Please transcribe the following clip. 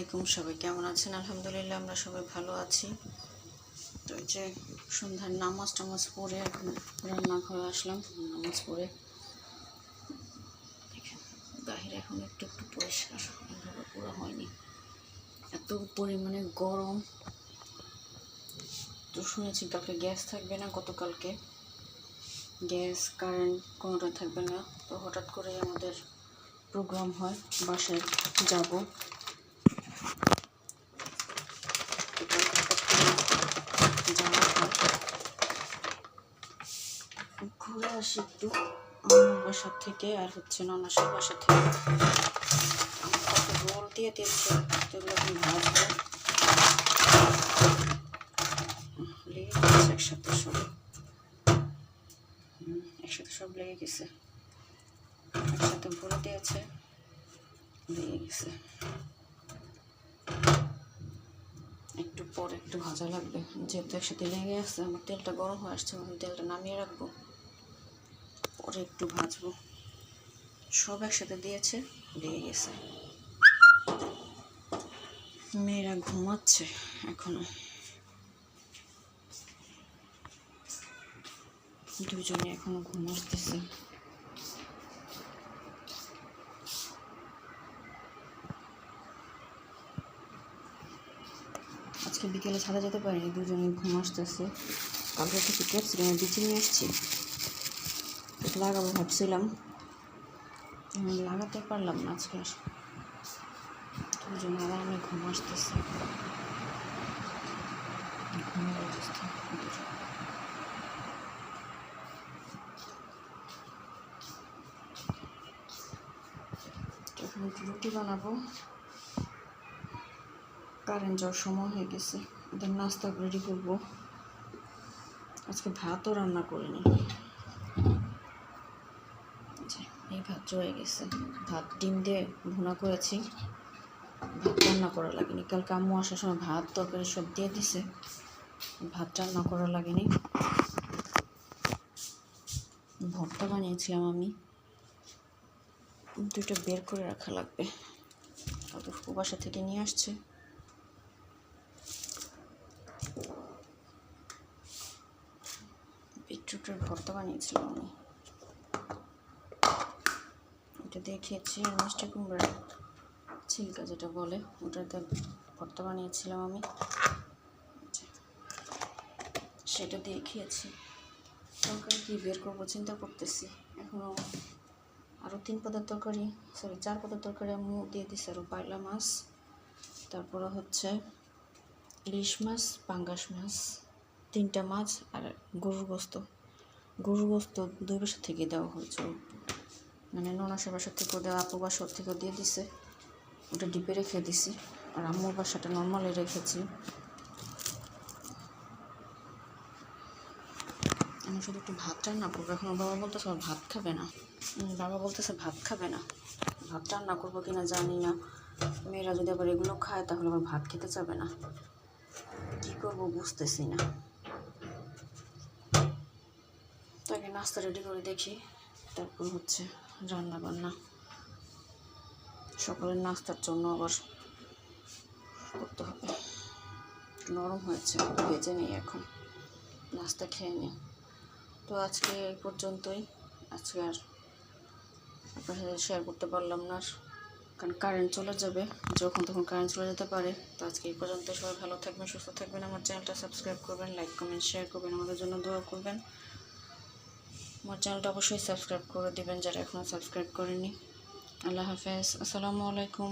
আলাইকুম, সবাই কেমন আছেন? আলহামদুলিল্লাহ আমরা সবাই ভালো আছি। তো এই যে সন্ধ্যার নামাজ পড়ে এখন রান্নাঘরে আসলাম। নামাজ পড়ে বাহিরে এখন একটু একটু পরিষ্কার, ওইভাবে পুরো হয়নি, এত পরিমাণে গরম। তো শুনেছি কালকে গ্যাস থাকবে না, গতকালকে গ্যাস কারেন্ট কোনোটা থাকবে না। তো হঠাৎ করে আমাদের প্রোগ্রাম হয়, বাসায় যাব। ঘুরে আসি একটু আমার বাসার থেকে, আর হচ্ছে ননাসের বাসা থেকে। আমার কাছে রোল দিয়ে দিয়েছে, যেগুলো আমি ভাজবো। লেগে গেছে একসাথে সব লেগে গেছে, একসাথে ভরে দিয়েছে, লেগে গেছে। একটু পরে একটু ভাজা লাগবে, যেহেতু একসাথে লেগে আসছে। আমার তেলটা গরম হয়ে আসছে, আমি তেলটা নামিয়ে রাখবো, পরে একটু ভাজবো। সব একসাথে দিয়েছে, লেগে গেছে। মেয়েরা ঘুমাচ্ছে এখনো, দুজনে এখনো ঘুমাতেছে। আজকে বিকেলে ছাদে যেতে পারিনি, দুজনে ঘুম আসতেছে। কালকে থেকে ক্যাপসিকামের বিচি নিয়ে এসেছি, লাগাবো ভাবছিলাম, লাগাতে পারলাম না আজকে। দুজনে আরামে ঘুম আসতেছে, ঘুমের অবস্থা। এখন রুটি বানাবো, কারেন্ট যাওয়ার সময় হয়ে গেছে। ওদের নাস্তা রেডি করবো। আজকে ভাতও রান্না করিনি, এই ভাত রয়ে গেছে। ভাত ডিম দিয়ে ভুনা করেছি, ভাত রান্না করা লাগেনি। কালকে আম্মু আসার সময় ভাত তরকারি সব দিয়ে দিছে, ভাত রান্না করা লাগেনি। ভর্তা বানিয়েছিলাম আমি, দুটো বের করে রাখা লাগবে, বাসা থেকে নিয়ে আসছে। বিটরুটের ভর্তা বানিয়েছিলাম আমি, এটা দিয়ে খেয়েছি। আর মিষ্টি কুমড়ার ছিলকা যেটা বলে, ওটাতে ভর্তা বানিয়েছিলাম আমি, সেটা দিয়ে খেয়েছি। তরকারি কি বের করবো চিন্তা করতেছি। এখনও আরও 3 পদের তরকারি, 4 পদের তরকারি আম্মু দিয়ে দিচ্ছে। আরও পায়লা মাছ, তারপরে হচ্ছে ইলিশ মাছ, পাঙ্গাস মাছ, 3টা মাছ, আর গরুর গোস্ত। 2 বাসা থেকে দেওয়া হয়েছে, মানে ননাসের বাসার থেকেও দেওয়া, আপু বাসার থেকেও দিয়ে দিছে। ওটা ডিপে রেখে দিছি, আর আম্মুর বাসাটা নর্মালি রেখেছি। আমি শুধু একটু ভাত রান্না করবো এখন। বাবা বলতেছে ভাত খাবে না, ভাত রান্না করবো কিনা জানি না। মেয়েরা যদি আবার এগুলো খায় তাহলে আবার ভাত খেতে চাবে না, কী করবো বুঝতেছি না। তো আগে নাস্তা রেডি করে দেখি, তারপর হচ্ছে রান্না বান্না। সকালের নাস্তার জন্য আবার করতে হবে। নরম হয়েছে, ভেজে নিই এখন, নাস্তা খেয়ে নিই। তো আজকে এই পর্যন্তই। আজকে আর আপনার সাথে শেয়ার করতে পারলাম না, কারণ কারেন্ট চলে যাবে, যখন তখন কারেন্ট চলে যেতে পারে। তো আজকে এই পর্যন্ত। সবাই ভালো থাকবেন, সুস্থ থাকবেন। আমার চ্যানেলটা সাবস্ক্রাইব করবেন, লাইক কমেন্ট শেয়ার করবেন, আমাদের জন্য দোয়া করবেন। আমার চ্যানেলটা অবশ্যই সাবস্ক্রাইব করে দেবেন যারা এখনও সাবস্ক্রাইব করেনি। আল্লাহ হাফেজ, আসসালামু আলাইকুম।